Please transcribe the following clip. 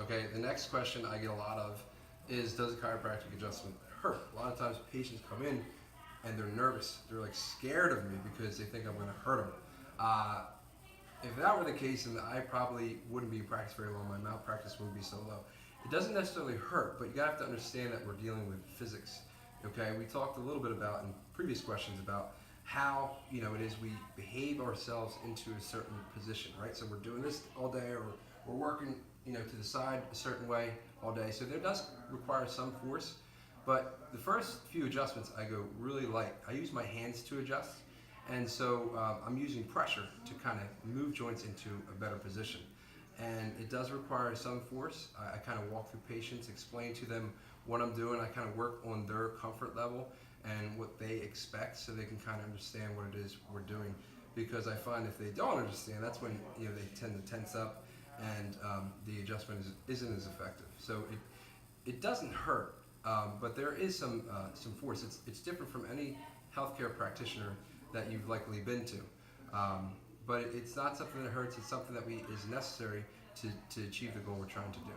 Okay, the next question I get a lot of is, does a chiropractic adjustment hurt? A lot of times patients come in and they're nervous. They're like scared of me because they think I'm going to hurt them. Uh, if that were the case, then I probably wouldn't be in practice very long. My malpractice wouldn't be so low. It doesn't necessarily hurt, but you have to understand that we're dealing with physics. Okay, we talked a little bit about in previous questions about how it is we behave ourselves into a certain position, right? So we're doing this all day, or we're working to the side a certain way all day. So there does require some force, but the first few adjustments I go really light. I use my hands to adjust, and so I'm using pressure to kind of move joints into a better position. And it does require some force. I kind of walk through patients, explain to them what I'm doing. I kind of work on their comfort level and what they expect, so they can kind of understand what it is we're doing. Because I find if they don't understand, that's when they tend to tense up, and the adjustment isn't as effective. So it doesn't hurt, but there is some force. It's different from any healthcare practitioner that you've likely been to. But it's not something that hurts. It's something that is necessary to achieve the goal we're trying to do.